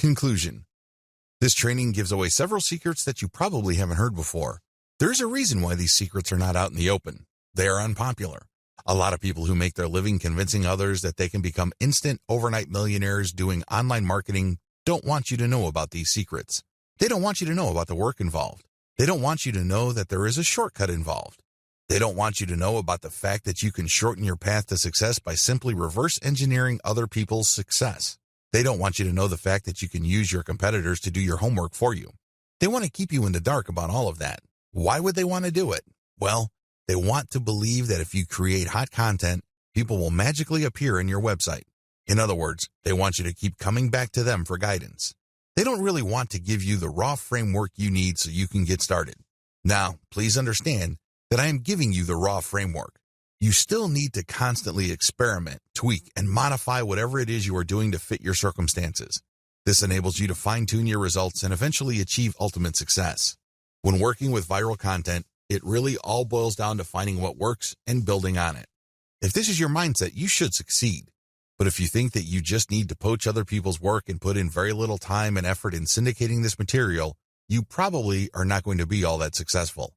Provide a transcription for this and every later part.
Conclusion. This training gives away several secrets that you probably haven't heard before. There is a reason why these secrets are not out in the open. They are unpopular. A lot of people who make their living convincing others that they can become instant overnight millionaires doing online marketing don't want you to know about these secrets. They don't want you to know about the work involved. They don't want you to know that there is a shortcut involved. They don't want you to know about the fact that you can shorten your path to success by simply reverse engineering other people's success. They don't want you to know the fact that you can use your competitors to do your homework for you. They want to keep you in the dark about all of that. Why would they want to do it? Well, they want to believe that if you create hot content, people will magically appear in your website. In other words, they want you to keep coming back to them for guidance. They don't really want to give you the raw framework you need so you can get started. Now, please understand that I am giving you the raw framework. You still need to constantly experiment, tweak, and modify whatever it is you are doing to fit your circumstances. This enables you to fine-tune your results and eventually achieve ultimate success. When working with viral content, it really all boils down to finding what works and building on it. If this is your mindset, you should succeed. But if you think that you just need to poach other people's work and put in very little time and effort in syndicating this material, you probably are not going to be all that successful.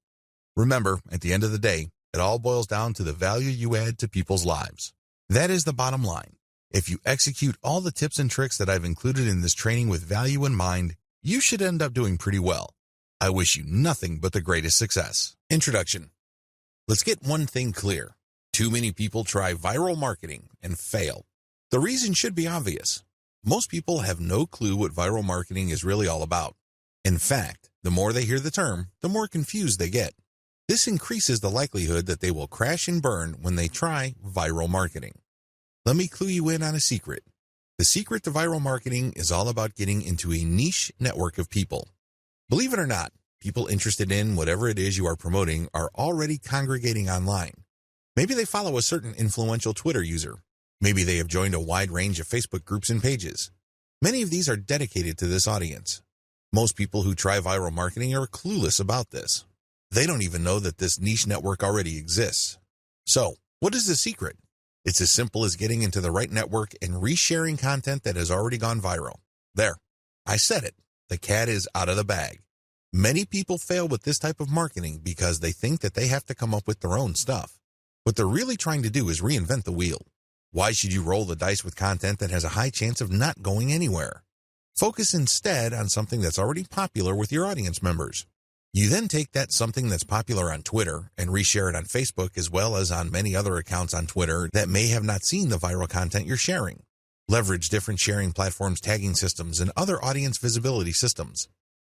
Remember, at the end of the day, it all boils down to the value you add to people's lives. That is the bottom line. If you execute all the tips and tricks that I've included in this training with value in mind, you should end up doing pretty well. I wish you nothing but the greatest success. Introduction. Let's get one thing clear. Too many people try viral marketing and fail. The reason should be obvious. Most people have no clue what viral marketing is really all about. In fact, the more they hear the term, the more confused they get. This increases the likelihood that they will crash and burn when they try viral marketing. Let me clue you in on a secret. The secret to viral marketing is all about getting into a niche network of people. Believe it or not, people interested in whatever it is you are promoting are already congregating online. Maybe they follow a certain influential Twitter user. Maybe they have joined a wide range of Facebook groups and pages. Many of these are dedicated to this audience. Most people who try viral marketing are clueless about this. They don't even know that this niche network already exists. So, what is the secret? It's as simple as getting into the right network and resharing content that has already gone viral. There, I said it. The cat is out of the bag. Many people fail with this type of marketing because they think that they have to come up with their own stuff. What they're really trying to do is reinvent the wheel. Why should you roll the dice with content that has a high chance of not going anywhere? Focus instead on something that's already popular with your audience members. You then take that something that's popular on Twitter and reshare it on Facebook as well as on many other accounts on Twitter that may have not seen the viral content you're sharing. Leverage different sharing platforms, tagging systems, and other audience visibility systems.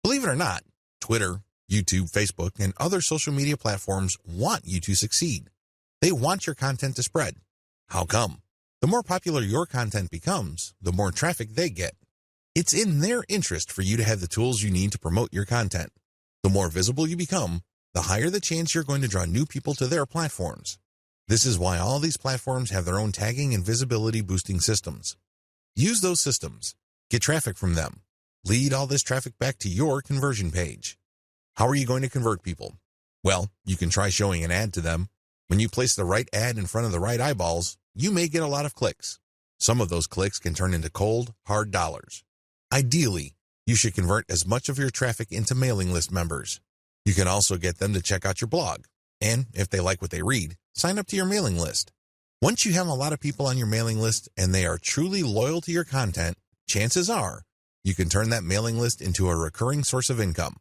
Believe it or not, Twitter, YouTube, Facebook, and other social media platforms want you to succeed. They want your content to spread. How come? The more popular your content becomes, the more traffic they get. It's in their interest for you to have the tools you need to promote your content. The more visible you become, the higher the chance you're going to draw new people to their platforms. This is why all these platforms have their own tagging and visibility boosting systems. Use those systems. Get traffic from them. Lead all this traffic back to your conversion page. How are you going to convert people? Well, you can try showing an ad to them. When you place the right ad in front of the right eyeballs, you may get a lot of clicks. Some of those clicks can turn into cold, hard dollars. Ideally, you should convert as much of your traffic into mailing list members. You can also get them to check out your blog. And if they like what they read, sign up to your mailing list. Once you have a lot of people on your mailing list and they are truly loyal to your content, chances are you can turn that mailing list into a recurring source of income.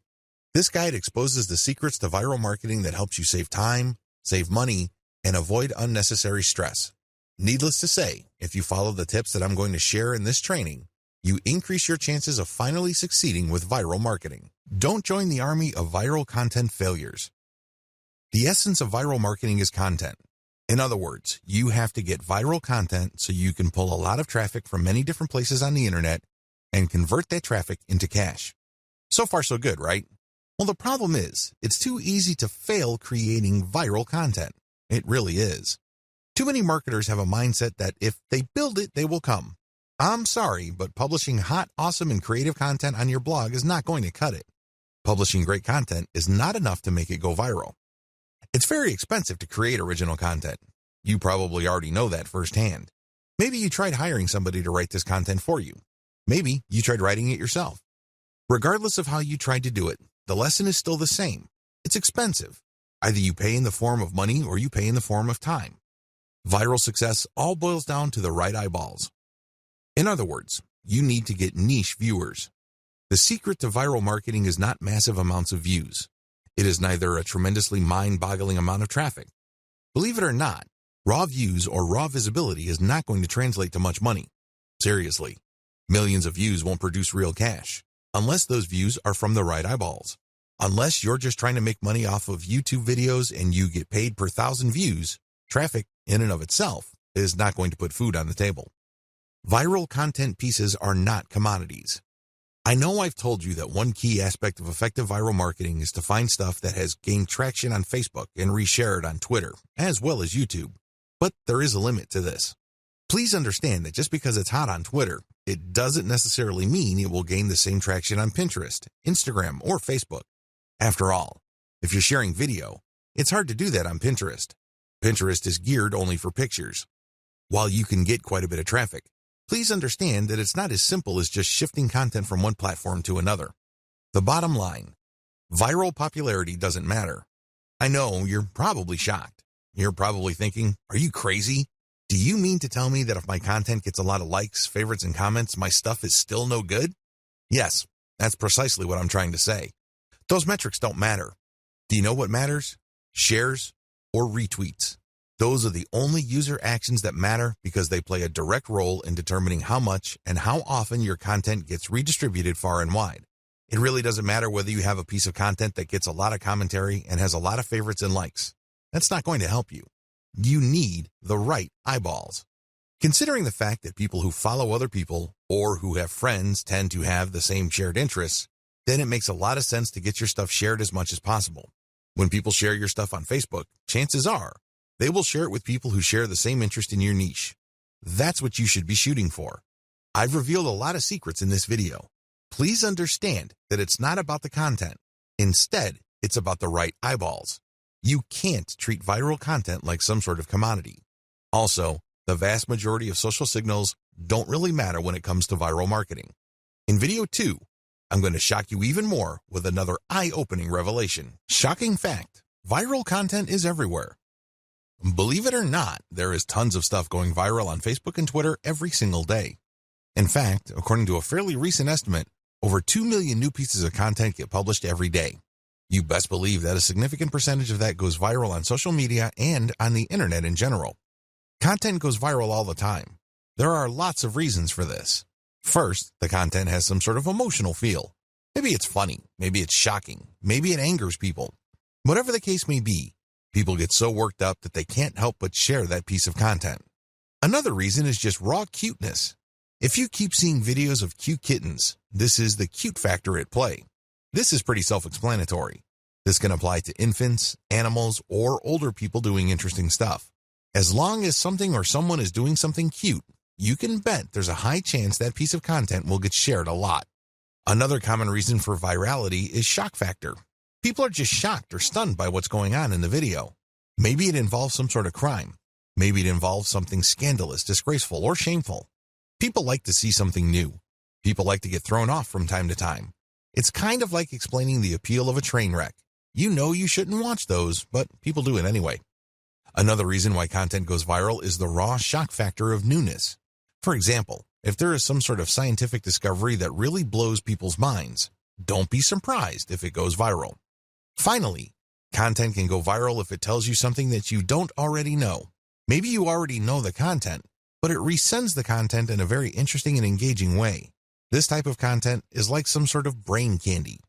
This guide exposes the secrets to viral marketing that helps you save time, save money, and avoid unnecessary stress. Needless to say, if you follow the tips that I'm going to share in this training, you increase your chances of finally succeeding with viral marketing. Don't join the army of viral content failures. The essence of viral marketing is content. In other words, you have to get viral content so you can pull a lot of traffic from many different places on the internet and convert that traffic into cash. So far, so good, right? Well, the problem is, it's too easy to fail creating viral content. It really is. Too many marketers have a mindset that if they build it, they will come. I'm sorry, but publishing hot, awesome, and creative content on your blog is not going to cut it. Publishing great content is not enough to make it go viral. It's very expensive to create original content. You probably already know that firsthand. Maybe you tried hiring somebody to write this content for you. Maybe you tried writing it yourself. Regardless of how you tried to do it, the lesson is still the same. It's expensive. Either you pay in the form of money or you pay in the form of time. Viral success all boils down to the right eyeballs. In other words, you need to get niche viewers. The secret to viral marketing is not massive amounts of views. It is neither a tremendously mind-boggling amount of traffic. Believe it or not, raw views or raw visibility is not going to translate to much money. Seriously, millions of views won't produce real cash, unless those views are from the right eyeballs. Unless you're just trying to make money off of YouTube videos and you get paid per 1,000 views, traffic in and of itself is not going to put food on the table. Viral content pieces are not commodities. I know I've told you that one key aspect of effective viral marketing is to find stuff that has gained traction on Facebook and reshare it on Twitter, as well as YouTube. But there is a limit to this. Please understand that just because it's hot on Twitter, it doesn't necessarily mean it will gain the same traction on Pinterest, Instagram, or Facebook. After all, if you're sharing video, it's hard to do that on Pinterest. Pinterest is geared only for pictures. While you can get quite a bit of traffic, please understand that it's not as simple as just shifting content from one platform to another. The bottom line, viral popularity doesn't matter. I know you're probably shocked. You're probably thinking, are you crazy? Do you mean to tell me that if my content gets a lot of likes, favorites, and comments, my stuff is still no good? Yes, that's precisely what I'm trying to say. Those metrics don't matter. Do you know what matters? Shares or retweets. Those are the only user actions that matter because they play a direct role in determining how much and how often your content gets redistributed far and wide. It really doesn't matter whether you have a piece of content that gets a lot of commentary and has a lot of favorites and likes. That's not going to help you. You need the right eyeballs. Considering the fact that people who follow other people or who have friends tend to have the same shared interests, then it makes a lot of sense to get your stuff shared as much as possible. When people share your stuff on Facebook, chances are they will share it with people who share the same interest in your niche. That's what you should be shooting for. I've revealed a lot of secrets in this video. Please understand that it's not about the content. Instead, it's about the right eyeballs. You can't treat viral content like some sort of commodity. Also, the vast majority of social signals don't really matter when it comes to viral marketing. In video 2, I'm going to shock you even more with another eye-opening revelation. Shocking fact, viral content is everywhere. Believe it or not, there is tons of stuff going viral on Facebook and Twitter every single day. In fact, according to a fairly recent estimate, over 2 million new pieces of content get published every day. You best believe that a significant percentage of that goes viral on social media and on the internet in general. Content goes viral all the time. There are lots of reasons for this. First, the content has some sort of emotional feel. Maybe it's funny, maybe it's shocking, maybe it angers people. Whatever the case may be, people get so worked up that they can't help but share that piece of content. Another reason is just raw cuteness. If you keep seeing videos of cute kittens, this is the cute factor at play. This is pretty self-explanatory. This can apply to infants, animals, or older people doing interesting stuff. As long as something or someone is doing something cute, you can bet there's a high chance that piece of content will get shared a lot. Another common reason for virality is shock factor. People are just shocked or stunned by what's going on in the video. Maybe it involves some sort of crime. Maybe it involves something scandalous, disgraceful, or shameful. People like to see something new. People like to get thrown off from time to time. It's kind of like explaining the appeal of a train wreck. You know you shouldn't watch those, but people do it anyway. Another reason why content goes viral is the raw shock factor of newness. For example, if there is some sort of scientific discovery that really blows people's minds, don't be surprised if it goes viral. Finally, content can go viral if it tells you something that you don't already know. Maybe you already know the content, but it resends the content in a very interesting and engaging way. This type of content is like some sort of brain candy.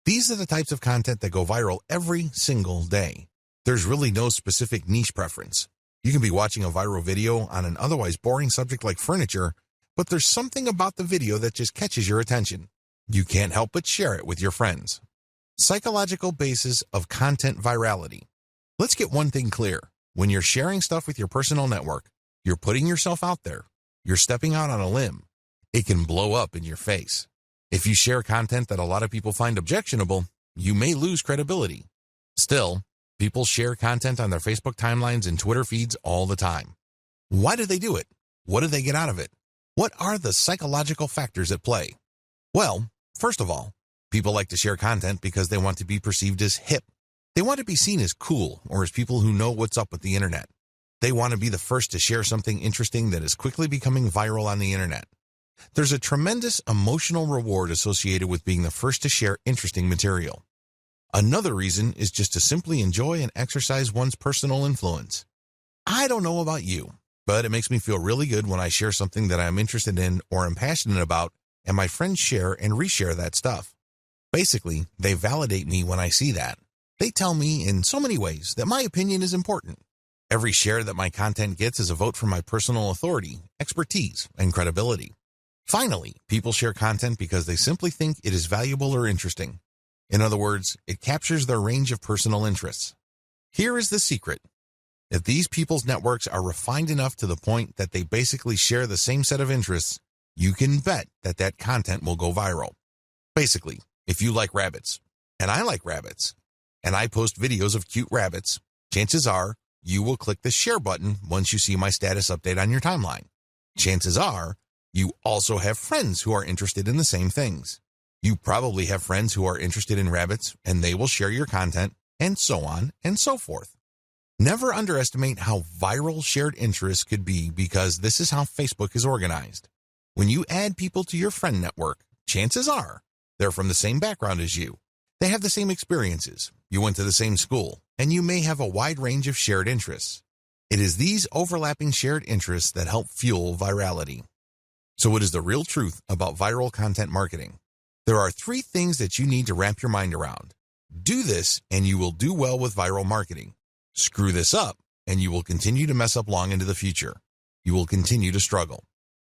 These are the types of content that go viral every single day. There's really no specific niche preference. You can be watching a viral video on an otherwise boring subject like furniture, but there's something about the video that just catches your attention. You can't help but share it with your friends. Psychological basis of content virality. Let's get one thing clear. When you're sharing stuff with your personal network, you're putting yourself out there. You're stepping out on a limb. It can blow up in your face. If you share content that a lot of people find objectionable, you may lose credibility. Still, people share content on their Facebook timelines and Twitter feeds all the time. Why do they do it? What do they get out of it? What are the psychological factors at play? Well, first of all, people like to share content because they want to be perceived as hip. They want to be seen as cool or as people who know what's up with the internet. They want to be the first to share something interesting that is quickly becoming viral on the internet. There's a tremendous emotional reward associated with being the first to share interesting material. Another reason is just to simply enjoy and exercise one's personal influence. I don't know about you, but it makes me feel really good when I share something that I'm interested in or am passionate about, and my friends share and reshare that stuff. Basically, they validate me when I see that. They tell me in so many ways that my opinion is important. Every share that my content gets is a vote for my personal authority, expertise, and credibility. Finally, people share content because they simply think it is valuable or interesting. In other words, it captures their range of personal interests. Here is the secret. If these people's networks are refined enough to the point that they basically share the same set of interests, you can bet that that content will go viral. Basically, if you like rabbits, and I like rabbits, and I post videos of cute rabbits, chances are you will click the share button once you see my status update on your timeline. Chances are you also have friends who are interested in the same things. You probably have friends who are interested in rabbits, and they will share your content, and so on and so forth. Never underestimate how viral shared interests could be, because this is how Facebook is organized. When you add people to your friend network, chances are they're from the same background as you. They have the same experiences, you went to the same school, and you may have a wide range of shared interests. It is these overlapping shared interests that help fuel virality. So what is the real truth about viral content marketing? There are 3 things that you need to wrap your mind around. Do this, and you will do well with viral marketing. Screw this up, and you will continue to mess up long into the future. You will continue to struggle.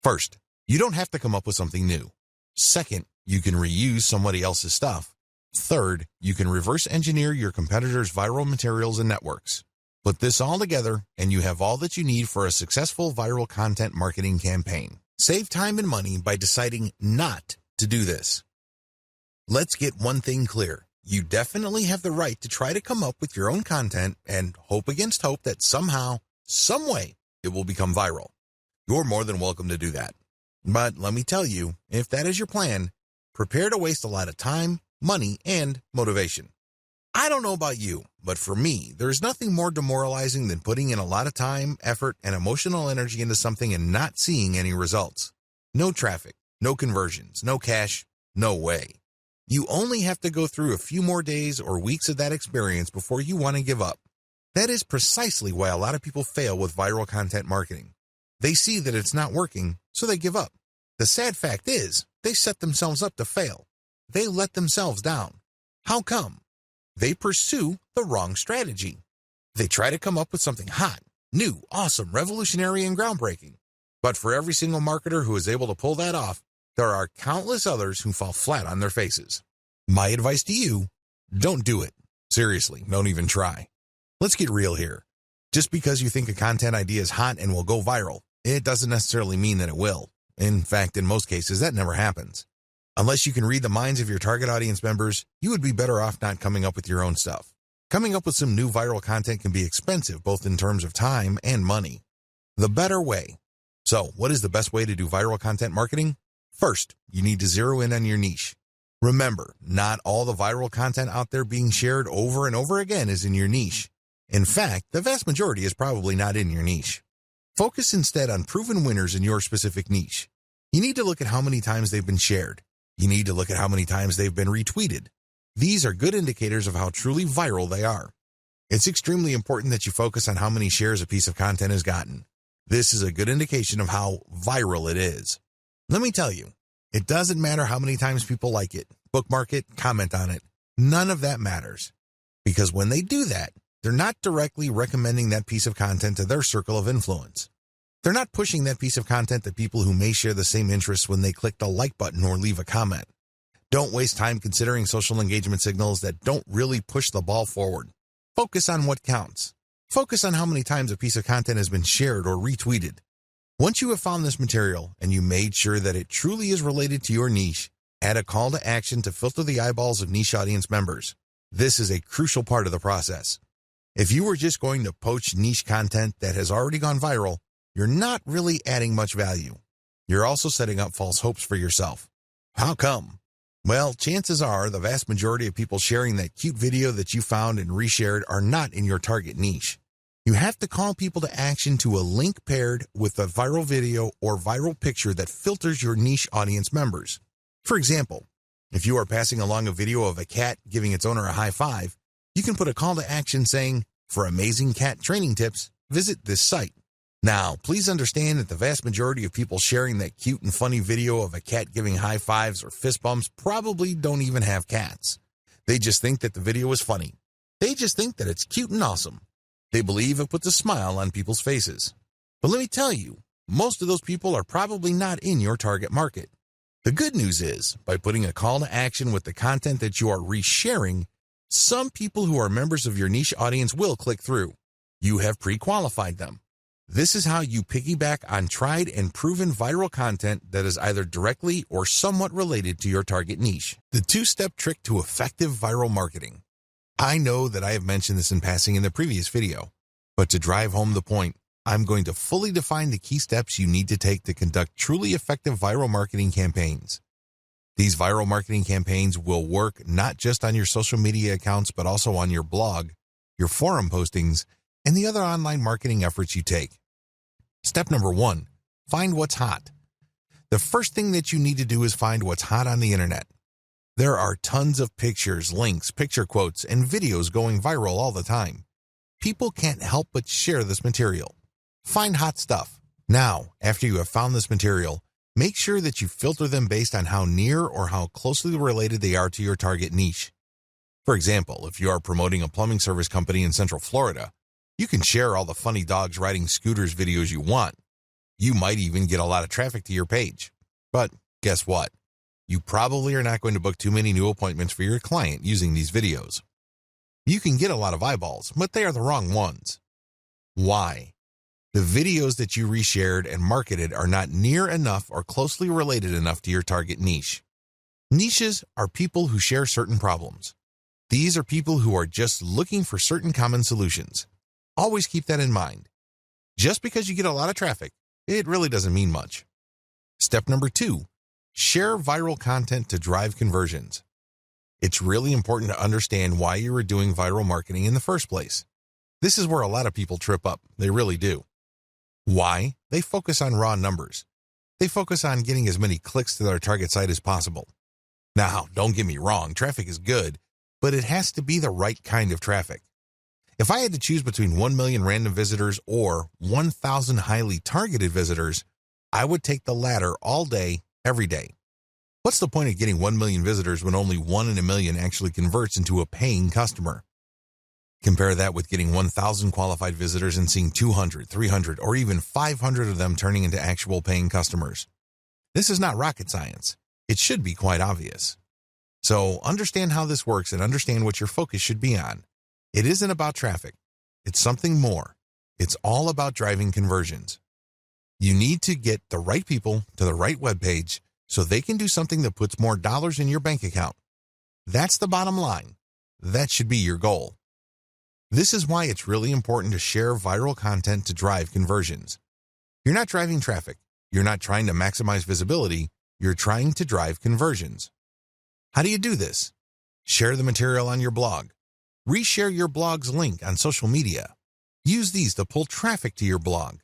First, you don't have to come up with something new. Second, you can reuse somebody else's stuff. Third, you can reverse engineer your competitors' viral materials and networks. Put this all together, and you have all that you need for a successful viral content marketing campaign. Save time and money by deciding not to do this. Let's get one thing clear. You definitely have the right to try to come up with your own content and hope against hope that somehow, some way, it will become viral. You're more than welcome to do that. But let me tell you, if that is your plan, prepare to waste a lot of time, money, and motivation. I don't know about you, but for me, there's nothing more demoralizing than putting in a lot of time, effort, and emotional energy into something and not seeing any results. No traffic, no conversions, no cash, no way. You only have to go through a few more days or weeks of that experience before you want to give up. That is precisely why a lot of people fail with viral content marketing. They see that it's not working, so they give up. The sad fact is, they set themselves up to fail. They let themselves down. How come? They pursue the wrong strategy. They try to come up with something hot, new, awesome, revolutionary, and groundbreaking. But for every single marketer who is able to pull that off, there are countless others who fall flat on their faces. My advice to you, don't do it. Seriously, don't even try. Let's get real here. Just because you think a content idea is hot and will go viral, it doesn't necessarily mean that it will. In fact, in most cases, that never happens. Unless you can read the minds of your target audience members, you would be better off not coming up with your own stuff. Coming up with some new viral content can be expensive, both in terms of time and money. The better way. So, what is the best way to do viral content marketing? First, you need to zero in on your niche. Remember, not all the viral content out there being shared over and over again is in your niche. In fact, the vast majority is probably not in your niche. Focus instead on proven winners in your specific niche. You need to look at how many times they've been shared. You need to look at how many times they've been retweeted. These are good indicators of how truly viral they are. It's extremely important that you focus on how many shares a piece of content has gotten. This is a good indication of how viral it is. Let me tell you, it doesn't matter how many times people like it, bookmark it, comment on it. None of that matters. Because when they do that, they're not directly recommending that piece of content to their circle of influence. They're not pushing that piece of content to people who may share the same interests when they click the like button or leave a comment. Don't waste time considering social engagement signals that don't really push the ball forward. Focus on what counts. Focus on how many times a piece of content has been shared or retweeted. Once you have found this material and you made sure that it truly is related to your niche, add a call to action to filter the eyeballs of niche audience members. This is a crucial part of the process. If you were just going to poach niche content that has already gone viral, you're not really adding much value. You're also setting up false hopes for yourself. How come? Well, chances are the vast majority of people sharing that cute video that you found and reshared are not in your target niche. You have to call people to action to a link paired with a viral video or viral picture that filters your niche audience members. For example, if you are passing along a video of a cat giving its owner a high five, you can put a call to action saying, "For amazing cat training tips, visit this site." Now, please understand that the vast majority of people sharing that cute and funny video of a cat giving high fives or fist bumps probably don't even have cats. They just think that the video is funny. They just think that it's cute and awesome. They believe it puts a smile on people's faces. But let me tell you, most of those people are probably not in your target market. The good news is, by putting a call to action with the content that you are resharing, some people who are members of your niche audience will click through. You have pre-qualified them. This is how you piggyback on tried and proven viral content that is either directly or somewhat related to your target niche. The two-step trick to effective viral marketing. I know that I have mentioned this in passing in the previous video, but to drive home the point, I'm going to fully define the key steps you need to take to conduct truly effective viral marketing campaigns. These viral marketing campaigns will work not just on your social media accounts, but also on your blog, your forum postings, and the other online marketing efforts you take. Step number 1, find what's hot. The first thing that you need to do is find what's hot on the internet. There are tons of pictures, links, picture quotes, and videos going viral all the time. People can't help but share this material. Find hot stuff. Now, after you have found this material, make sure that you filter them based on how near or how closely related they are to your target niche. For example, if you are promoting a plumbing service company in Central Florida, you can share all the funny dogs riding scooters videos you want. You might even get a lot of traffic to your page. But guess what? You probably are not going to book too many new appointments for your client using these videos. You can get a lot of eyeballs, but they are the wrong ones. Why? The videos that you reshared and marketed are not near enough or closely related enough to your target niche. Niches are people who share certain problems. These are people who are just looking for certain common solutions. Always keep that in mind. Just because you get a lot of traffic, it really doesn't mean much. Step number 2, share viral content to drive conversions. It's really important to understand why you are doing viral marketing in the first place. This is where a lot of people trip up. They really do. Why? They focus on raw numbers. They focus on getting as many clicks to their target site as possible. Now, don't get me wrong, traffic is good, but it has to be the right kind of traffic. If I had to choose between 1 million random visitors or 1,000 highly targeted visitors, I would take the latter all day, every day. What's the point of getting 1 million visitors when only 1 in a million actually converts into a paying customer? Compare that with getting 1,000 qualified visitors and seeing 200, 300, or even 500 of them turning into actual paying customers. This is not rocket science. It should be quite obvious. So understand how this works and understand what your focus should be on. It isn't about traffic. It's something more. It's all about driving conversions. You need to get the right people to the right web page so they can do something that puts more dollars in your bank account. That's the bottom line. That should be your goal. This is why it's really important to share viral content to drive conversions. You're not driving traffic. You're not trying to maximize visibility. You're trying to drive conversions. How do you do this? Share the material on your blog. Reshare your blog's link on social media. Use these to pull traffic to your blog.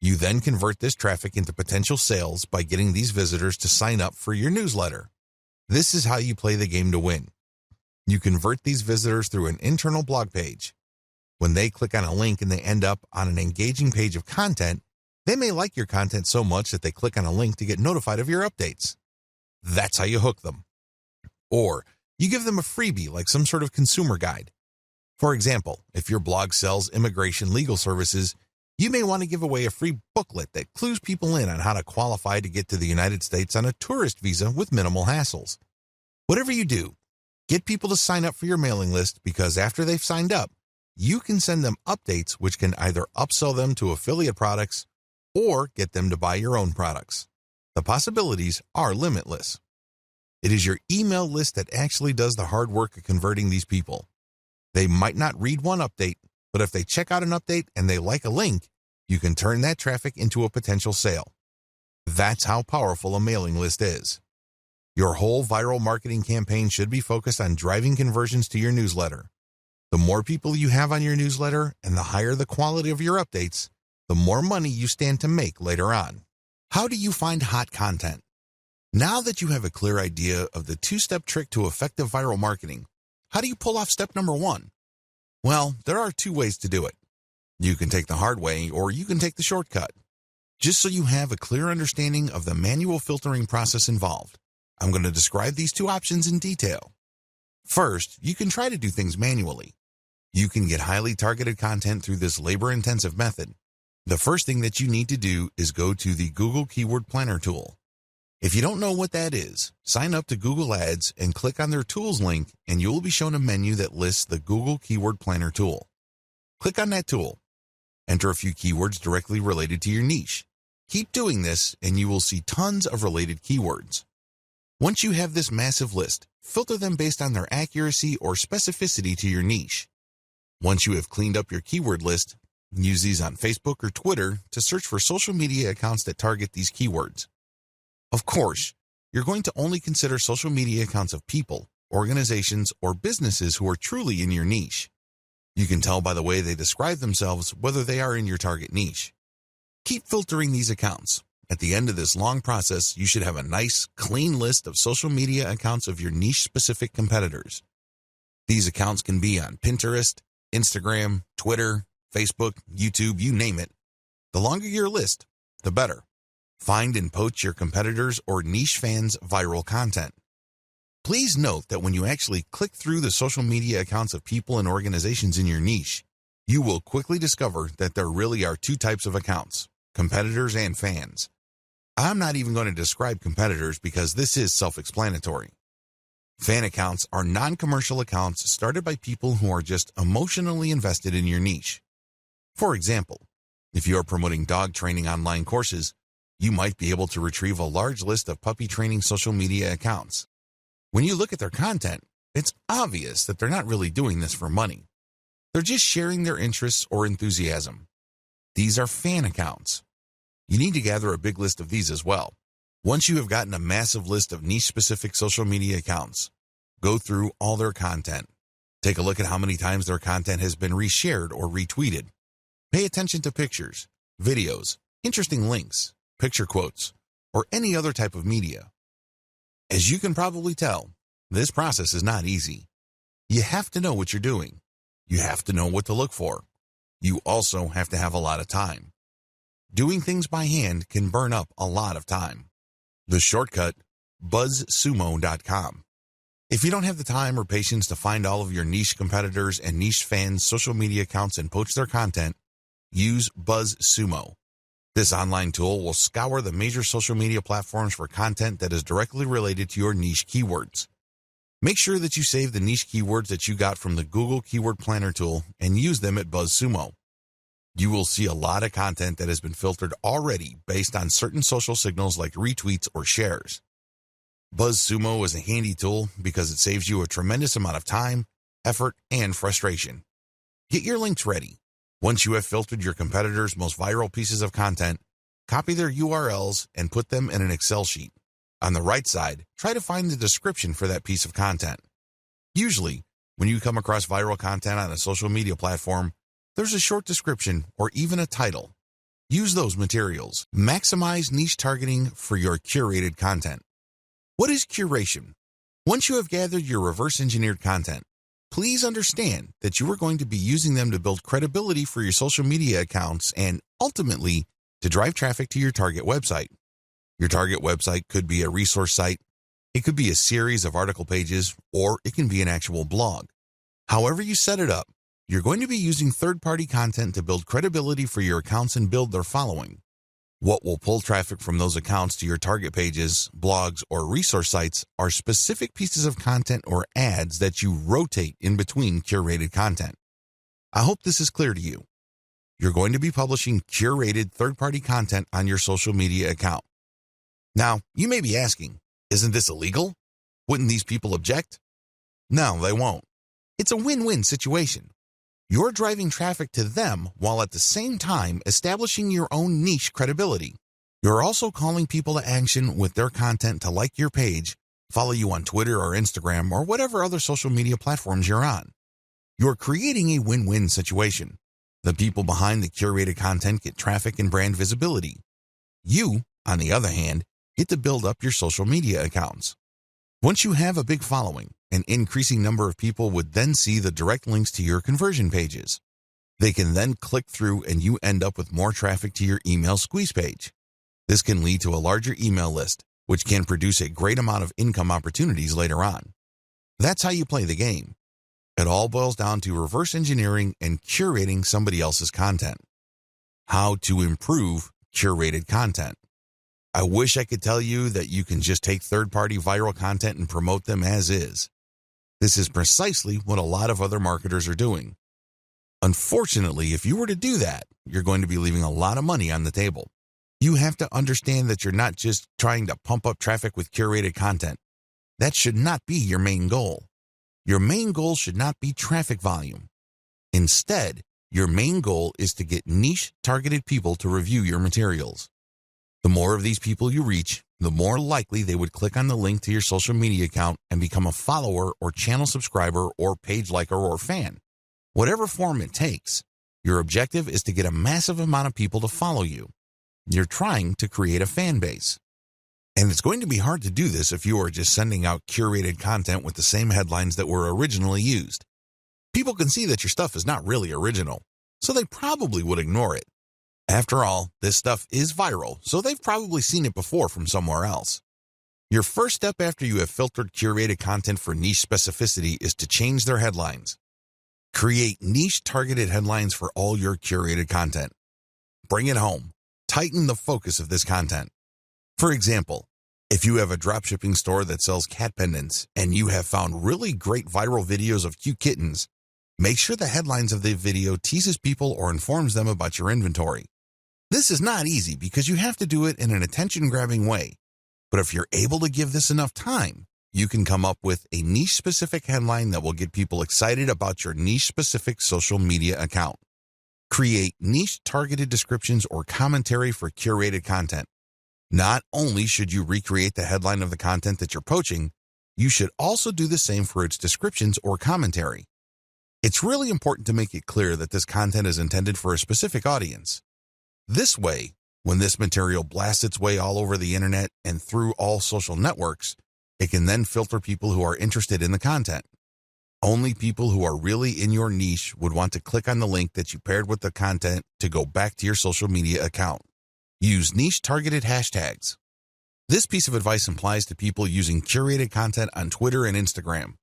You then convert this traffic into potential sales by getting these visitors to sign up for your newsletter. This is how you play the game to win. You convert these visitors through an internal blog page. When they click on a link and they end up on an engaging page of content, they may like your content so much that they click on a link to get notified of your updates. That's how you hook them. Or you give them a freebie like some sort of consumer guide. For example, if your blog sells immigration legal services, you may want to give away a free booklet that clues people in on how to qualify to get to the United States on a tourist visa with minimal hassles. Whatever you do, get people to sign up for your mailing list because after they've signed up, you can send them updates which can either upsell them to affiliate products or get them to buy your own products. The possibilities are limitless. It is your email list that actually does the hard work of converting these people. They might not read one update, but if they check out an update and they like a link, you can turn that traffic into a potential sale. That's how powerful a mailing list is. Your whole viral marketing campaign should be focused on driving conversions to your newsletter. The more people you have on your newsletter and the higher the quality of your updates, the more money you stand to make later on. How do you find hot content? Now that you have a clear idea of the two-step trick to effective viral marketing, how do you pull off step number 1? Well, there are 2 ways to do it. You can take the hard way or you can take the shortcut. Just so you have a clear understanding of the manual filtering process involved, I'm going to describe these 2 options in detail. First, you can try to do things manually. You can get highly targeted content through this labor-intensive method. The first thing that you need to do is go to the Google Keyword Planner tool. If you don't know what that is, sign up to Google Ads and click on their Tools link and you will be shown a menu that lists the Google Keyword Planner tool. Click on that tool. Enter a few keywords directly related to your niche. Keep doing this and you will see tons of related keywords. Once you have this massive list, filter them based on their accuracy or specificity to your niche. Once you have cleaned up your keyword list, use these on Facebook or Twitter to search for social media accounts that target these keywords. Of course, you're going to only consider social media accounts of people, organizations, or businesses who are truly in your niche. You can tell by the way they describe themselves whether they are in your target niche. Keep filtering these accounts. At the end of this long process, you should have a nice, clean list of social media accounts of your niche-specific competitors. These accounts can be on Pinterest, Instagram, Twitter, Facebook, YouTube, you name it. The longer your list, the better. Find and poach your competitors' or niche fans' viral content. Please note that when you actually click through the social media accounts of people and organizations in your niche, you will quickly discover that there really are 2 types of accounts, competitors and fans. I'm not even going to describe competitors because this is self-explanatory. Fan accounts are non-commercial accounts started by people who are just emotionally invested in your niche. For example, if you are promoting dog training online courses, you might be able to retrieve a large list of puppy training social media accounts. When you look at their content, it's obvious that they're not really doing this for money. They're just sharing their interests or enthusiasm. These are fan accounts. You need to gather a big list of these as well. Once you have gotten a massive list of niche-specific social media accounts, go through all their content. Take a look at how many times their content has been reshared or retweeted. Pay attention to pictures, videos, interesting links, picture quotes, or any other type of media. As you can probably tell, this process is not easy. You have to know what you're doing. You have to know what to look for. You also have to have a lot of time. Doing things by hand can burn up a lot of time. The shortcut, buzzsumo.com. If you don't have the time or patience to find all of your niche competitors and niche fans' social media accounts and poach their content, use BuzzSumo. This online tool will scour the major social media platforms for content that is directly related to your niche keywords. Make sure that you save the niche keywords that you got from the Google Keyword Planner tool and use them at BuzzSumo. You will see a lot of content that has been filtered already based on certain social signals like retweets or shares. BuzzSumo is a handy tool because it saves you a tremendous amount of time, effort, and frustration. Get your links ready. Once you have filtered your competitors' most viral pieces of content, copy their URLs and put them in an Excel sheet. On the right side, try to find the description for that piece of content. Usually, when you come across viral content on a social media platform, there's a short description or even a title. Use those materials. Maximize niche targeting for your curated content. What is curation? Once you have gathered your reverse-engineered content, please understand that you are going to be using them to build credibility for your social media accounts and, ultimately, to drive traffic to your target website. Your target website could be a resource site, it could be a series of article pages, or it can be an actual blog. However you set it up, you're going to be using third-party content to build credibility for your accounts and build their following. What will pull traffic from those accounts to your target pages, blogs, or resource sites are specific pieces of content or ads that you rotate in between curated content. I hope this is clear to you. You're going to be publishing curated third-party content on your social media account. Now, you may be asking, isn't this illegal? Wouldn't these people object? No, they won't. It's a win-win situation. You're driving traffic to them while at the same time establishing your own niche credibility. You're also calling people to action with their content to like your page, follow you on Twitter or Instagram or whatever other social media platforms you're on. You're creating a win-win situation. The people behind the curated content get traffic and brand visibility. You, on the other hand, get to build up your social media accounts. Once you have a big following, an increasing number of people would then see the direct links to your conversion pages. They can then click through and you end up with more traffic to your email squeeze page. This can lead to a larger email list, which can produce a great amount of income opportunities later on. That's how you play the game. It all boils down to reverse engineering and curating somebody else's content. How to improve curated content. I wish I could tell you that you can just take third-party viral content and promote them as is. This is precisely what a lot of other marketers are doing. Unfortunately, if you were to do that, you're going to be leaving a lot of money on the table. You have to understand that you're not just trying to pump up traffic with curated content. That should not be your main goal. Your main goal should not be traffic volume. Instead, your main goal is to get niche, targeted people to review your materials. The more of these people you reach, the more likely they would click on the link to your social media account and become a follower or channel subscriber or page liker or fan. Whatever form it takes, your objective is to get a massive amount of people to follow you. You're trying to create a fan base. And it's going to be hard to do this if you are just sending out curated content with the same headlines that were originally used. People can see that your stuff is not really original, so they probably would ignore it. After all, this stuff is viral, so they've probably seen it before from somewhere else. Your first step after you have filtered curated content for niche specificity is to change their headlines. Create niche targeted headlines for all your curated content. Bring it home. Tighten the focus of this content. For example, if you have a dropshipping store that sells cat pendants and you have found really great viral videos of cute kittens, make sure the headlines of the video teases people or informs them about your inventory. This is not easy because you have to do it in an attention-grabbing way. But if you're able to give this enough time, you can come up with a niche-specific headline that will get people excited about your niche-specific social media account. Create niche-targeted descriptions or commentary for curated content. Not only should you recreate the headline of the content that you're poaching, you should also do the same for its descriptions or commentary. It's really important to make it clear that this content is intended for a specific audience. This way, when this material blasts its way all over the internet and through all social networks, it can then filter people who are interested in the content. Only people who are really in your niche would want to click on the link that you paired with the content to go back to your social media account. Use niche-targeted hashtags. This piece of advice applies to people using curated content on Twitter and Instagram.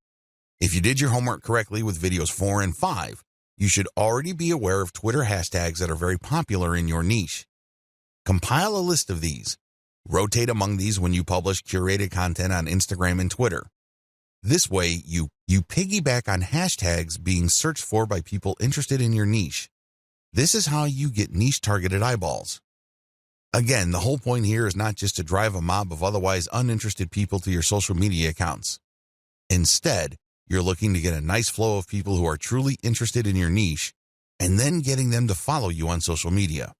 If you did your homework correctly with videos 4 and 5, you should already be aware of Twitter hashtags that are very popular in your niche. Compile a list of these. Rotate among these when you publish curated content on Instagram and Twitter. This way, you piggyback on hashtags being searched for by people interested in your niche. This is how you get niche-targeted eyeballs. Again, the whole point here is not just to drive a mob of otherwise uninterested people to your social media accounts. Instead, you're looking to get a nice flow of people who are truly interested in your niche and then getting them to follow you on social media.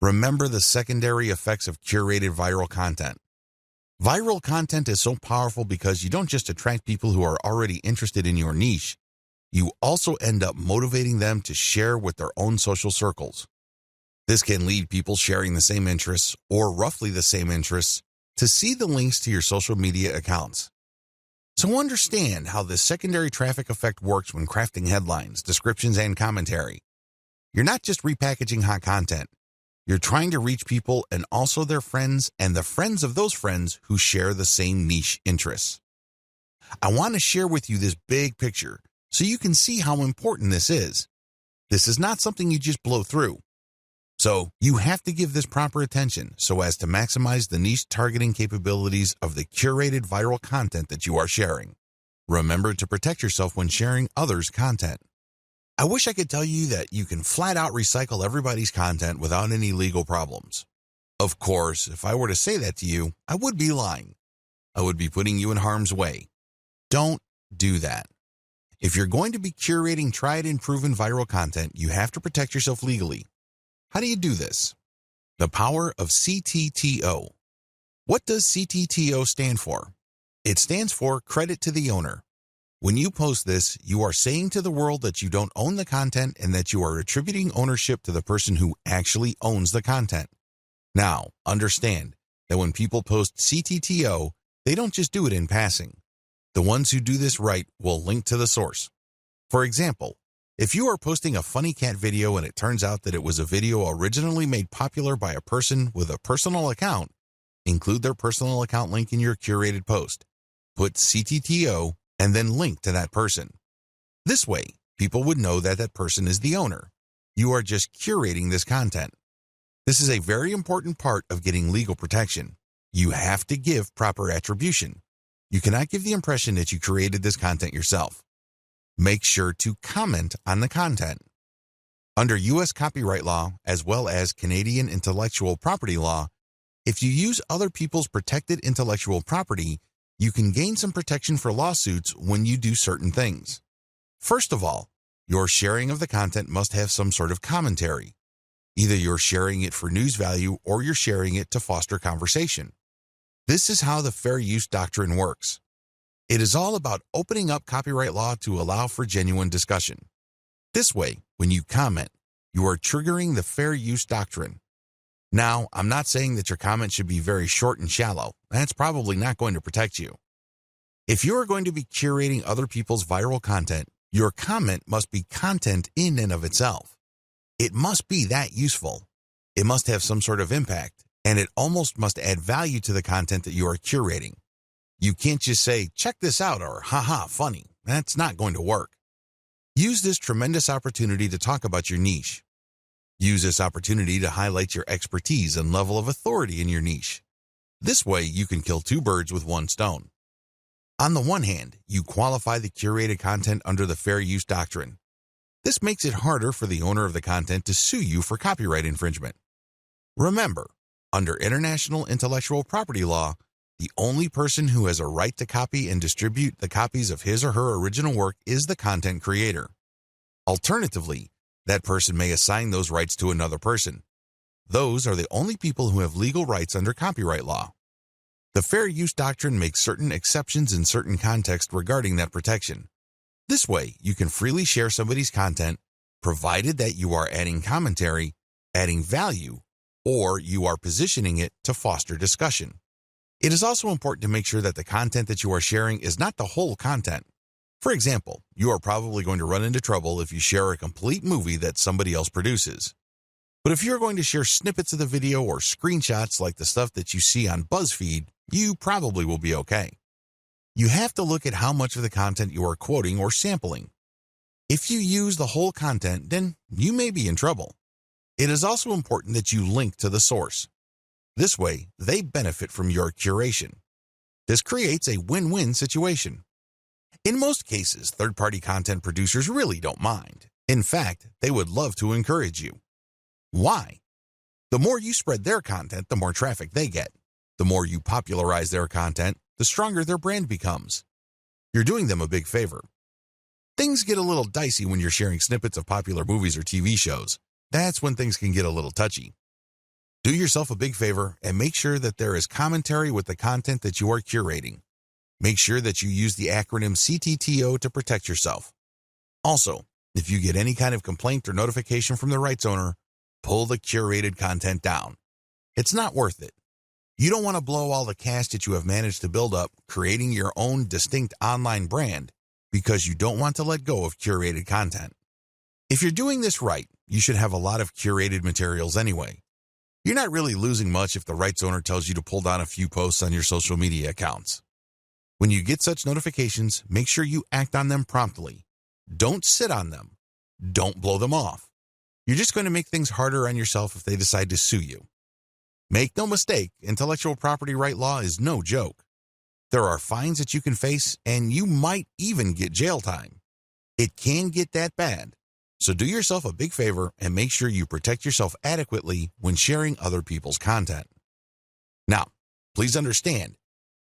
Remember the secondary effects of curated viral content. Viral content is so powerful because you don't just attract people who are already interested in your niche, you also end up motivating them to share with their own social circles. This can lead people sharing the same interests or roughly the same interests to see the links to your social media accounts. So understand how this secondary traffic effect works when crafting headlines, descriptions, and commentary. You're not just repackaging hot content. You're trying to reach people and also their friends and the friends of those friends who share the same niche interests. I want to share with you this big picture so you can see how important this is. This is not something you just blow through. So you have to give this proper attention so as to maximize the niche targeting capabilities of the curated viral content that you are sharing. Remember to protect yourself when sharing others' content. I wish I could tell you that you can flat out recycle everybody's content without any legal problems. Of course, if I were to say that to you, I would be lying. I would be putting you in harm's way. Don't do that. If you're going to be curating tried and proven viral content, you have to protect yourself legally. How do you do this? The power of CTTO. What does CTTO stand for? It stands for credit to the owner. When you post this, you are saying to the world that you don't own the content and that you are attributing ownership to the person who actually owns the content. Now, understand that when people post CTTO, they don't just do it in passing. The ones who do this right will link to the source. For example, if you are posting a funny cat video and it turns out that it was a video originally made popular by a person with a personal account, include their personal account link in your curated post. Put CTTO and then link to that person. This way, people would know that that person is the owner. You are just curating this content. This is a very important part of getting legal protection. You have to give proper attribution. You cannot give the impression that you created this content yourself. Make sure to comment on the content. Under U.S. copyright law, as well as Canadian intellectual property law, if you use other people's protected intellectual property, you can gain some protection for lawsuits when you do certain things. First of all, your sharing of the content must have some sort of commentary. Either you're sharing it for news value or you're sharing it to foster conversation. This is how the fair use doctrine works. It is all about opening up copyright law to allow for genuine discussion. This way, when you comment, you are triggering the fair use doctrine. Now, I'm not saying that your comment should be very short and shallow. That's probably not going to protect you. If you are going to be curating other people's viral content, your comment must be content in and of itself. It must be that useful. It must have some sort of impact, and it almost must add value to the content that you are curating. You can't just say, check this out, or haha, funny. That's not going to work. Use this tremendous opportunity to talk about your niche. Use this opportunity to highlight your expertise and level of authority in your niche. This way, you can kill two birds with one stone. On the one hand, you qualify the curated content under the fair use doctrine. This makes it harder for the owner of the content to sue you for copyright infringement. Remember, under international intellectual property law, the only person who has a right to copy and distribute the copies of his or her original work is the content creator. Alternatively, that person may assign those rights to another person. Those are the only people who have legal rights under copyright law. The fair use doctrine makes certain exceptions in certain contexts regarding that protection. This way, you can freely share somebody's content, provided that you are adding commentary, adding value, or you are positioning it to foster discussion. It is also important to make sure that the content that you are sharing is not the whole content. For example, you are probably going to run into trouble if you share a complete movie that somebody else produces. But if you're going to share snippets of the video or screenshots like the stuff that you see on BuzzFeed, you probably will be okay. You have to look at how much of the content you are quoting or sampling. If you use the whole content, then you may be in trouble. It is also important that you link to the source. This way, they benefit from your curation. This creates a win-win situation. In most cases, third-party content producers really don't mind. In fact, they would love to encourage you. Why? The more you spread their content, the more traffic they get. The more you popularize their content, the stronger their brand becomes. You're doing them a big favor. Things get a little dicey when you're sharing snippets of popular movies or TV shows. That's when things can get a little touchy. Do yourself a big favor and make sure that there is commentary with the content that you are curating. Make sure that you use the acronym CTTO to protect yourself. Also, if you get any kind of complaint or notification from the rights owner, pull the curated content down. It's not worth it. You don't want to blow all the cash that you have managed to build up creating your own distinct online brand because you don't want to let go of curated content. If you're doing this right, you should have a lot of curated materials anyway. You're not really losing much if the rights owner tells you to pull down a few posts on your social media accounts. When you get such notifications, make sure you act on them promptly. Don't sit on them. Don't blow them off. You're just going to make things harder on yourself if they decide to sue you. Make no mistake, intellectual property right law is no joke. There are fines that you can face, and you might even get jail time. It can get that bad. So do yourself a big favor and make sure you protect yourself adequately when sharing other people's content. Now, please understand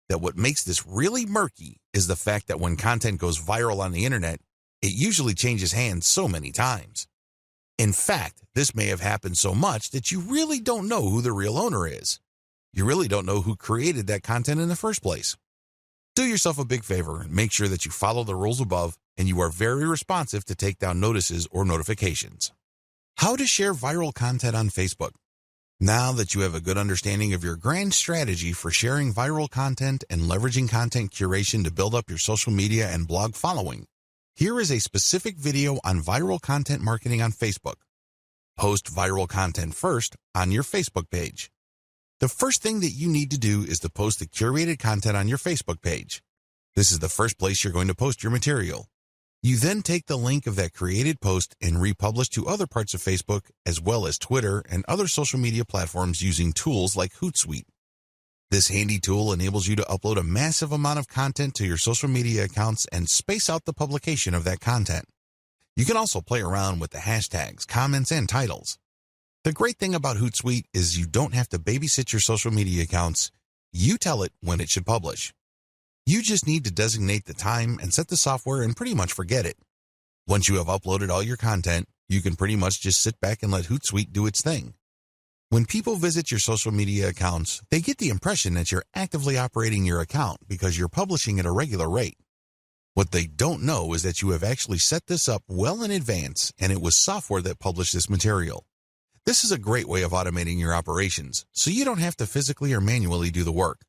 that what makes this really murky is the fact that when content goes viral on the internet, it usually changes hands so many times. In fact, this may have happened so much that you really don't know who the real owner is. You really don't know who created that content in the first place. Do yourself a big favor and make sure that you follow the rules above and you are very responsive to take down notices or notifications. How to share viral content on Facebook. Now that you have a good understanding of your grand strategy for sharing viral content and leveraging content curation to build up your social media and blog following, here is a specific video on viral content marketing on Facebook. Post viral content first on your Facebook page. The first thing that you need to do is to post the curated content on your Facebook page. This is the first place you're going to post your material. You then take the link of that created post and republish to other parts of Facebook as well as Twitter and other social media platforms using tools like Hootsuite. This handy tool enables you to upload a massive amount of content to your social media accounts and space out the publication of that content. You can also play around with the hashtags, comments, and titles. The great thing about Hootsuite is you don't have to babysit your social media accounts. You tell it when it should publish. You just need to designate the time and set the software and pretty much forget it. Once you have uploaded all your content, you can pretty much just sit back and let Hootsuite do its thing. When people visit your social media accounts, they get the impression that you're actively operating your account because you're publishing at a regular rate. What they don't know is that you have actually set this up well in advance and it was software that published this material. This is a great way of automating your operations, so you don't have to physically or manually do the work.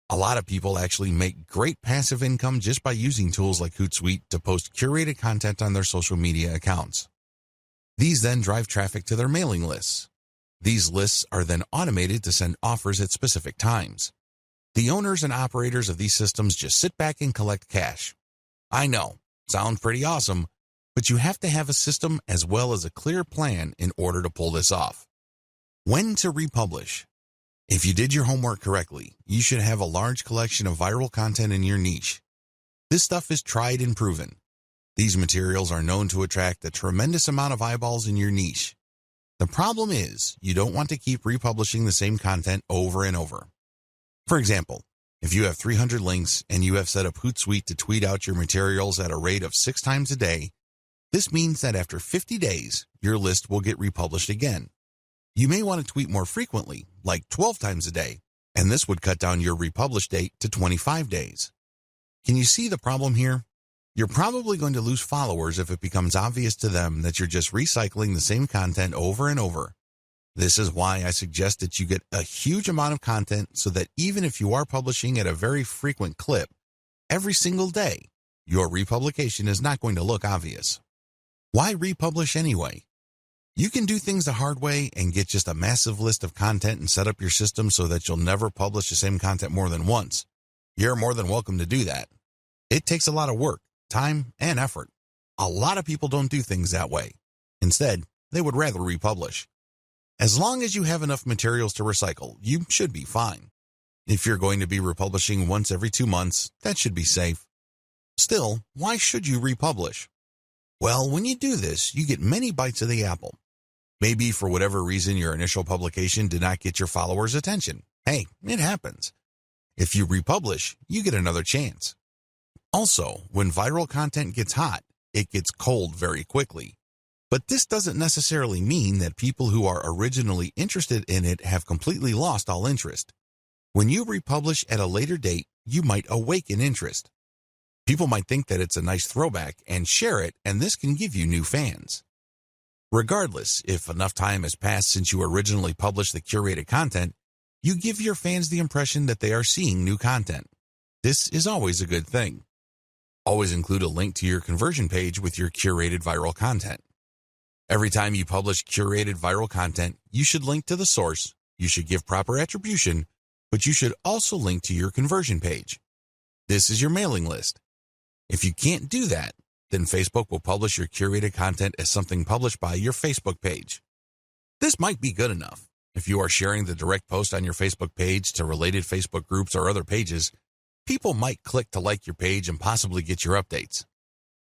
A lot of people actually make great passive income just by using tools like Hootsuite to post curated content on their social media accounts. These then drive traffic to their mailing lists. These lists are then automated to send offers at specific times. The owners and operators of these systems just sit back and collect cash. I know, sounds pretty awesome, but you have to have a system as well as a clear plan in order to pull this off. When to republish. If you did your homework correctly, you should have a large collection of viral content in your niche. This stuff is tried and proven. These materials are known to attract a tremendous amount of eyeballs in your niche. The problem is, you don't want to keep republishing the same content over and over. For example, if you have 300 links and you have set up Hootsuite to tweet out your materials at a rate of 6 times a day, this means that after 50 days, your list will get republished again. You may want to tweet more frequently, like 12 times a day, and this would cut down your republish date to 25 days. Can you see the problem here? You're probably going to lose followers if it becomes obvious to them that you're just recycling the same content over and over. This is why I suggest that you get a huge amount of content so that even if you are publishing at a very frequent clip, every single day, your republication is not going to look obvious. Why republish anyway? You can do things the hard way and get just a massive list of content and set up your system so that you'll never publish the same content more than once. You're more than welcome to do that. It takes a lot of work, time, and effort. A lot of people don't do things that way. Instead, they would rather republish. As long as you have enough materials to recycle, you should be fine. If you're going to be republishing once every 2 months, that should be safe. Still, why should you republish? Well, when you do this, you get many bites of the apple. Maybe for whatever reason your initial publication did not get your followers' attention. Hey, it happens. If you republish, you get another chance. Also, when viral content gets hot, it gets cold very quickly. But this doesn't necessarily mean that people who are originally interested in it have completely lost all interest. When you republish at a later date, you might awaken interest. People might think that it's a nice throwback and share it, and this can give you new fans. Regardless, if enough time has passed since you originally published the curated content, you give your fans the impression that they are seeing new content. This is always a good thing. Always include a link to your conversion page with your curated viral content. Every time you publish curated viral content, you should link to the source, you should give proper attribution, but you should also link to your conversion page. This is your mailing list. If you can't do that, then Facebook will publish your curated content as something published by your Facebook page. This might be good enough. If you are sharing the direct post on your Facebook page to related Facebook groups or other pages, people might click to like your page and possibly get your updates.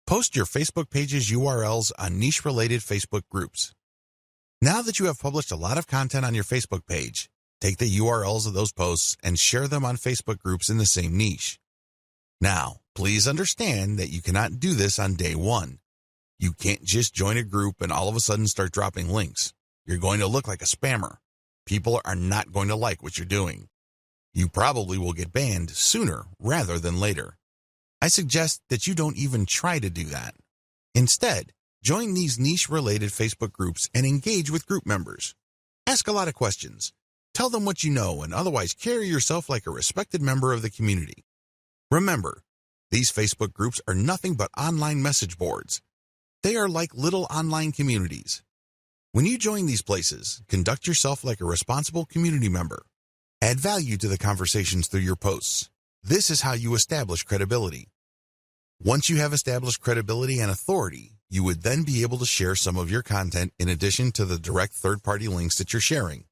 Post your Facebook page's URLs on niche-related Facebook groups. Now that you have published a lot of content on your Facebook page, take the URLs of those posts and share them on Facebook groups in the same niche. Now, please understand that you cannot do this on day one. You can't just join a group and all of a sudden start dropping links. You're going to look like a spammer. People are not going to like what you're doing. You probably will get banned sooner rather than later. I suggest that you don't even try to do that. Instead, join these niche-related Facebook groups and engage with group members. Ask a lot of questions. Tell them what you know and otherwise carry yourself like a respected member of the community. Remember, these Facebook groups are nothing but online message boards. They are like little online communities. When you join these places, conduct yourself like a responsible community member. Add value to the conversations through your posts. This is how you establish credibility. Once you have established credibility and authority, you would then be able to share some of your content in addition to the direct third-party links that you're sharing.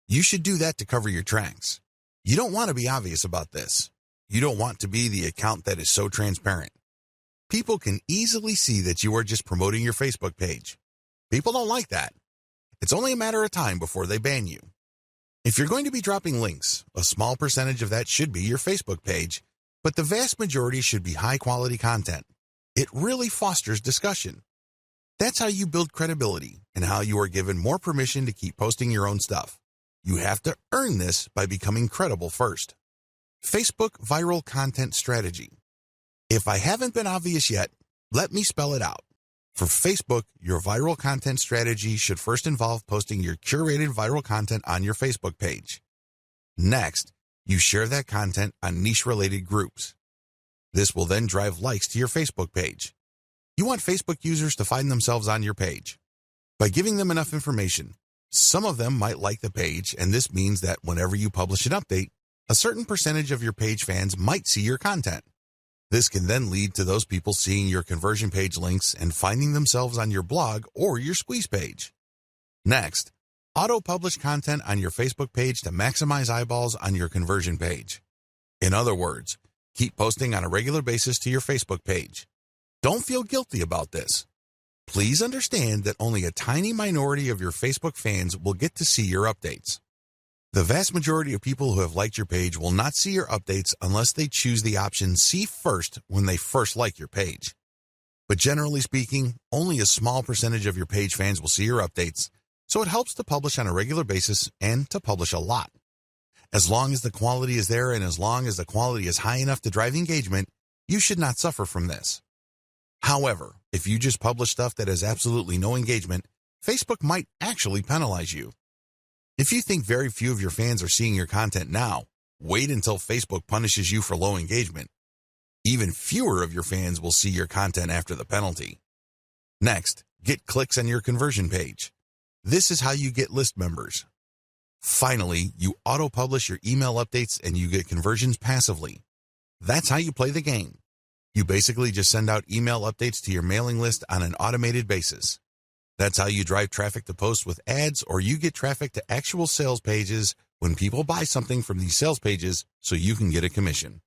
You should do that to cover your tracks. You don't want to be obvious about this. You don't want to be the account that is so transparent. People can easily see that you are just promoting your Facebook page. People don't like that. It's only a matter of time before they ban you. If you're going to be dropping links, a small percentage of that should be your Facebook page, but the vast majority should be high-quality content. It really fosters discussion. That's how you build credibility and how you are given more permission to keep posting your own stuff. You have to earn this by becoming credible first. Facebook Viral Content Strategy. If I haven't been obvious yet, let me spell it out. For Facebook, your viral content strategy should first involve posting your curated viral content on your Facebook page. Next, you share that content on niche-related groups. This will then drive likes to your Facebook page. You want Facebook users to find themselves on your page. By giving them enough information, some of them might like the page, and this means that whenever you publish an update, a certain percentage of your page fans might see your content. This can then lead to those people seeing your conversion page links and finding themselves on your blog or your squeeze page. Next, auto-publish content on your Facebook page to maximize eyeballs on your conversion page. In other words, keep posting on a regular basis to your Facebook page. Don't feel guilty about this. Please understand that only a tiny minority of your Facebook fans will get to see your updates. The vast majority of people who have liked your page will not see your updates unless they choose the option See First when they first like your page. But generally speaking, only a small percentage of your page fans will see your updates, so it helps to publish on a regular basis and to publish a lot. As long as the quality is there and as long as the quality is high enough to drive engagement, you should not suffer from this. However, if you just publish stuff that has absolutely no engagement, Facebook might actually penalize you. If you think very few of your fans are seeing your content now, wait until Facebook punishes you for low engagement. Even fewer of your fans will see your content after the penalty. Next, get clicks on your conversion page. This is how you get list members. Finally, you auto-publish your email updates and you get conversions passively. That's how you play the game. You basically just send out email updates to your mailing list on an automated basis. That's how you drive traffic to posts with ads, or you get traffic to actual sales pages when people buy something from these sales pages so you can get a commission.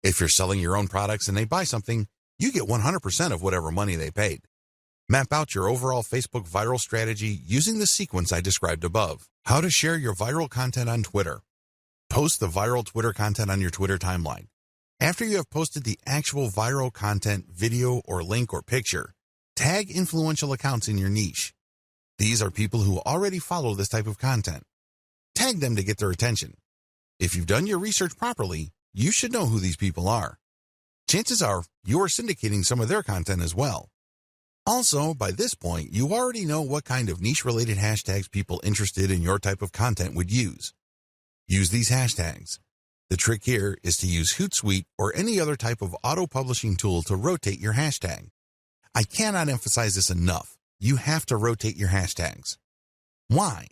If you're selling your own products and they buy something, you get 100% of whatever money they paid. Map out your overall Facebook viral strategy using the sequence I described above. How to share your viral content on Twitter. Post the viral Twitter content on your Twitter timeline. After you have posted the actual viral content, video or link or picture, tag influential accounts in your niche. These are people who already follow this type of content. Tag them to get their attention. If you've done your research properly, you should know who these people are. Chances are you are syndicating some of their content as well. Also, by this point, you already know what kind of niche-related hashtags people interested in your type of content would use. Use these hashtags. The trick here is to use Hootsuite or any other type of auto-publishing tool to rotate your hashtag. I cannot emphasize this enough. You have to rotate your hashtags. Why?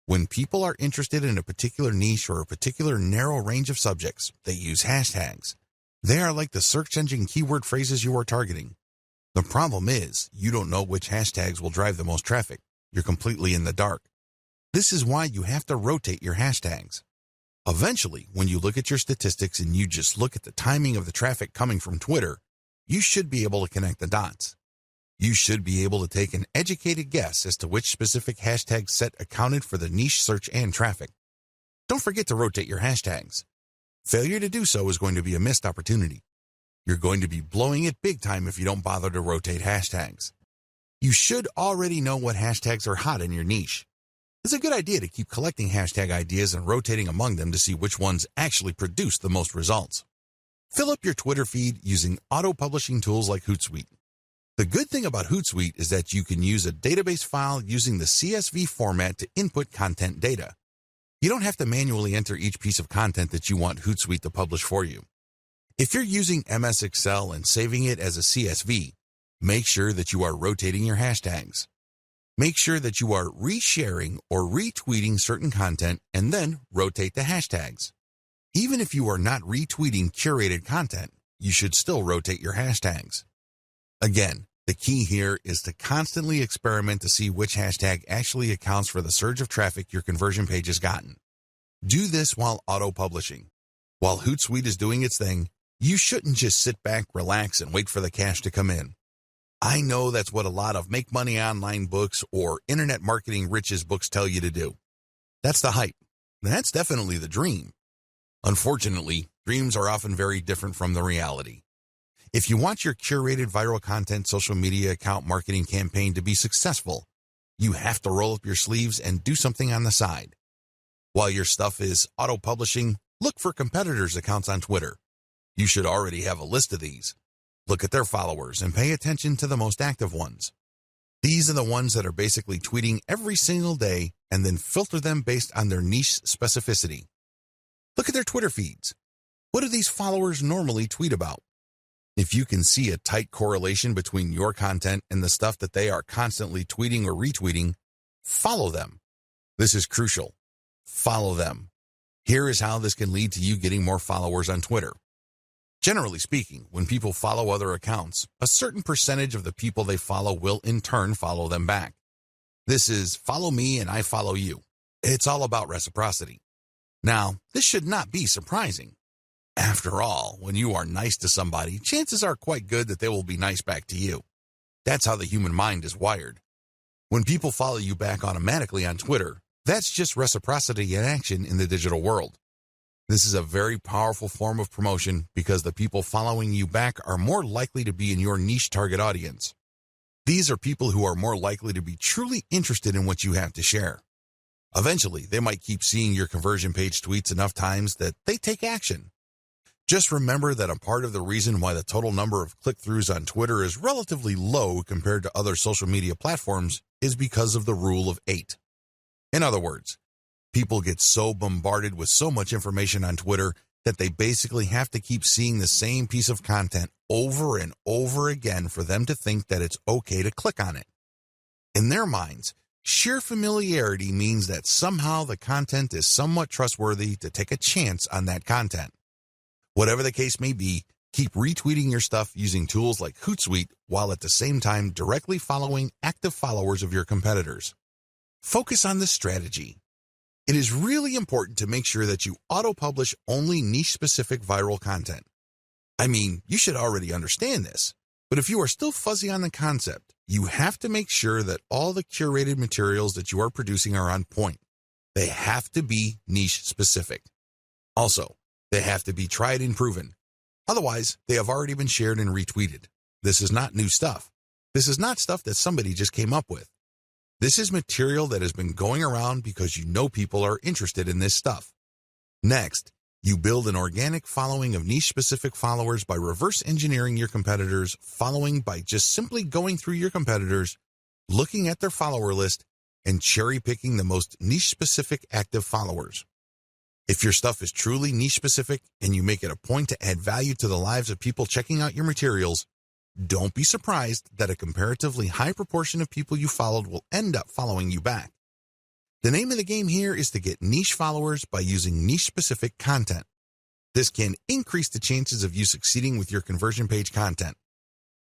When people are interested in a particular niche or a particular narrow range of subjects, they use hashtags. They are like the search engine keyword phrases you are targeting. The problem is, you don't know which hashtags will drive the most traffic. You're completely in the dark. This is why you have to rotate your hashtags. Eventually, when you look at your statistics and you just look at the timing of the traffic coming from Twitter, you should be able to connect the dots. You should be able to take an educated guess as to which specific hashtag set accounted for the niche search and traffic. Don't forget to rotate your hashtags. Failure to do so is going to be a missed opportunity. You're going to be blowing it big time if you don't bother to rotate hashtags. You should already know what hashtags are hot in your niche. It's a good idea to keep collecting hashtag ideas and rotating among them to see which ones actually produce the most results. Fill up your Twitter feed using auto-publishing tools like Hootsuite. The good thing about Hootsuite is that you can use a database file using the CSV format to input content data. You don't have to manually enter each piece of content that you want Hootsuite to publish for you. If you're using MS Excel and saving it as a CSV, make sure that you are rotating your hashtags. Make sure that you are resharing or retweeting certain content and then rotate the hashtags. Even if you are not retweeting curated content, you should still rotate your hashtags. Again, the key here is to constantly experiment to see which hashtag actually accounts for the surge of traffic your conversion page has gotten. Do this while auto-publishing. While Hootsuite is doing its thing, you shouldn't just sit back, relax, and wait for the cash to come in. I know that's what a lot of make money online books or internet marketing riches books tell you to do. That's the hype. That's definitely the dream. Unfortunately, dreams are often very different from the reality. If you want your curated viral content social media account marketing campaign to be successful, you have to roll up your sleeves and do something on the side. While your stuff is auto-publishing, look for competitors' accounts on Twitter. You should already have a list of these. Look at their followers and pay attention to the most active ones. These are the ones that are basically tweeting every single day and then filter them based on their niche specificity. Look at their Twitter feeds. What do these followers normally tweet about? If you can see a tight correlation between your content and the stuff that they are constantly tweeting or retweeting, follow them. This is crucial. Follow them. Here is how this can lead to you getting more followers on Twitter. Generally speaking, when people follow other accounts, a certain percentage of the people they follow will in turn follow them back. This is follow me and I follow you. It's all about reciprocity. Now, this should not be surprising. After all, when you are nice to somebody, chances are quite good that they will be nice back to you. That's how the human mind is wired. When people follow you back automatically on Twitter, that's just reciprocity in action in the digital world. This is a very powerful form of promotion because the people following you back are more likely to be in your niche target audience. These are people who are more likely to be truly interested in what you have to share. Eventually, they might keep seeing your conversion page tweets enough times that they take action. Just remember that a part of the reason why the total number of click-throughs on Twitter is relatively low compared to other social media platforms is because of the rule of 8. In other words, people get so bombarded with so much information on Twitter that they basically have to keep seeing the same piece of content over and over again for them to think that it's okay to click on it. In their minds, sheer familiarity means that somehow the content is somewhat trustworthy to take a chance on that content. Whatever the case may be, keep retweeting your stuff using tools like Hootsuite while at the same time directly following active followers of your competitors. Focus on this strategy. It is really important to make sure that you auto-publish only niche-specific viral content. I mean, you should already understand this, but if you are still fuzzy on the concept, you have to make sure that all the curated materials that you are producing are on point. They have to be niche-specific. Also, they have to be tried and proven. Otherwise, they have already been shared and retweeted. This is not new stuff. This is not stuff that somebody just came up with. This is material that has been going around because you know people are interested in this stuff. Next, you build an organic following of niche-specific followers by reverse engineering your competitors' following by just simply going through your competitors, looking at their follower list, and cherry-picking the most niche-specific active followers. If your stuff is truly niche-specific and you make it a point to add value to the lives of people checking out your materials, don't be surprised that a comparatively high proportion of people you followed will end up following you back. The name of the game here is to get niche followers by using niche-specific content. This can increase the chances of you succeeding with your conversion page content.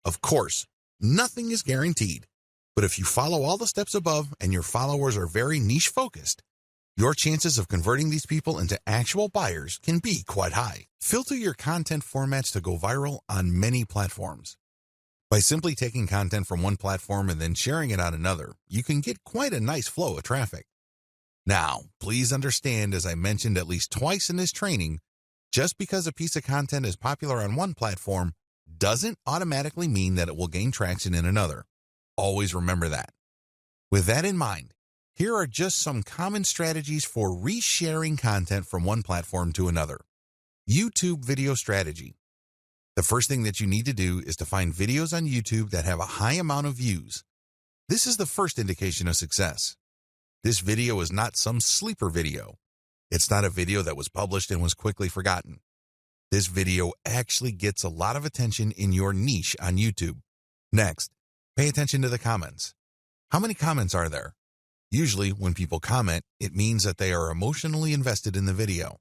Of course, nothing is guaranteed, but if you follow all the steps above and your followers are very niche-focused, your chances of converting these people into actual buyers can be quite high. Filter your content formats to go viral on many platforms. By simply taking content from one platform and then sharing it on another, you can get quite a nice flow of traffic. Now, please understand, as I mentioned at least twice in this training, just because a piece of content is popular on one platform doesn't automatically mean that it will gain traction in another. Always remember that. With that in mind, here are just some common strategies for resharing content from one platform to another. YouTube video strategy. The first thing that you need to do is to find videos on YouTube that have a high amount of views. This is the first indication of success. This video is not some sleeper video. It's not a video that was published and was quickly forgotten. This video actually gets a lot of attention in your niche on YouTube. Next, pay attention to the comments. How many comments are there? Usually, when people comment, it means that they are emotionally invested in the video.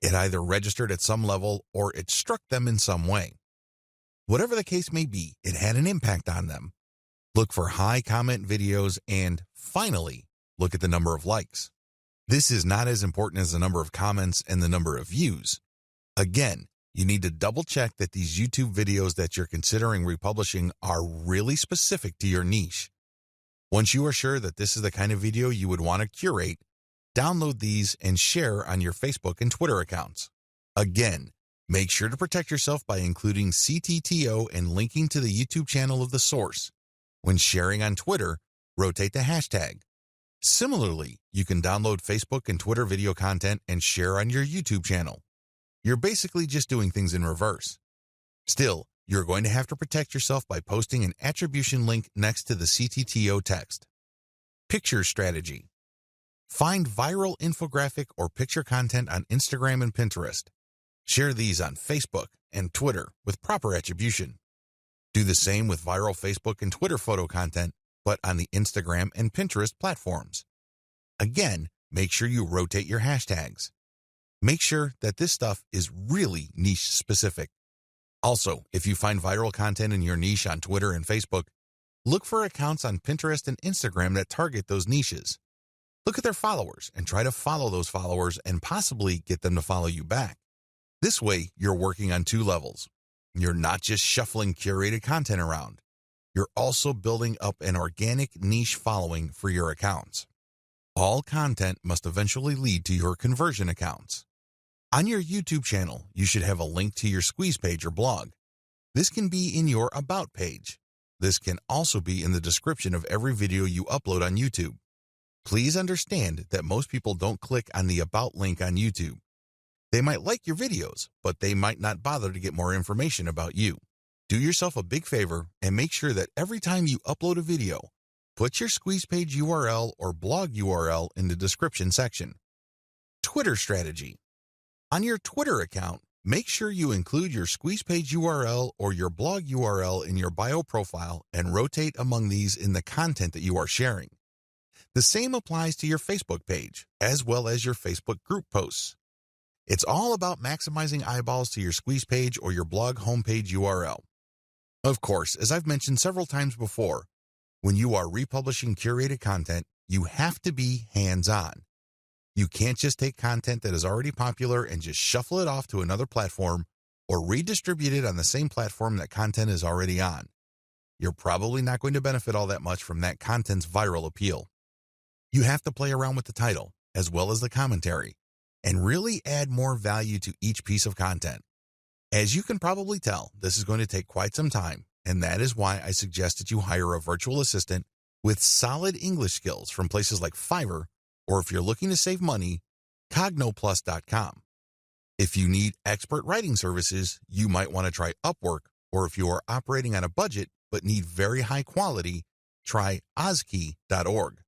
It either registered at some level or it struck them in some way. Whatever the case may be, it had an impact on them. Look for high comment videos and, finally, look at the number of likes. This is not as important as the number of comments and the number of views. Again, you need to double check that these YouTube videos that you're considering republishing are really specific to your niche. Once you are sure that this is the kind of video you would want to curate, download these and share on your Facebook and Twitter accounts. Again, make sure to protect yourself by including CTTO and linking to the YouTube channel of the source. When sharing on Twitter, rotate the hashtag. Similarly, you can download Facebook and Twitter video content and share on your YouTube channel. You're basically just doing things in reverse. Still, you're going to have to protect yourself by posting an attribution link next to the CTTO text. Picture strategy. Find viral infographic or picture content on Instagram and Pinterest. Share these on Facebook and Twitter with proper attribution. Do the same with viral Facebook and Twitter photo content, but on the Instagram and Pinterest platforms. Again, make sure you rotate your hashtags. Make sure that this stuff is really niche specific. Also, if you find viral content in your niche on Twitter and Facebook, look for accounts on Pinterest and Instagram that target those niches. Look at their followers and try to follow those followers and possibly get them to follow you back. This way, you're working on two levels. You're not just shuffling curated content around. You're also building up an organic niche following for your accounts. All content must eventually lead to your conversion accounts. On your YouTube channel, you should have a link to your squeeze page or blog. This can be in your About page. This can also be in the description of every video you upload on YouTube. Please understand that most people don't click on the About link on YouTube. They might like your videos, but they might not bother to get more information about you. Do yourself a big favor and make sure that every time you upload a video, put your squeeze page URL or blog URL in the description section. Twitter strategy. On your Twitter account, make sure you include your squeeze page URL or your blog URL in your bio profile and rotate among these in the content that you are sharing. The same applies to your Facebook page, as well as your Facebook group posts. It's all about maximizing eyeballs to your squeeze page or your blog homepage URL. Of course, as I've mentioned several times before, when you are republishing curated content, you have to be hands-on. You can't just take content that is already popular and just shuffle it off to another platform or redistribute it on the same platform that content is already on. You're probably not going to benefit all that much from that content's viral appeal. You have to play around with the title, as well as the commentary, and really add more value to each piece of content. As you can probably tell, this is going to take quite some time, and that is why I suggest that you hire a virtual assistant with solid English skills from places like Fiverr, or if you're looking to save money, Cognoplus.com. If you need expert writing services, you might want to try Upwork, or if you are operating on a budget but need very high quality, try Ozkey.org.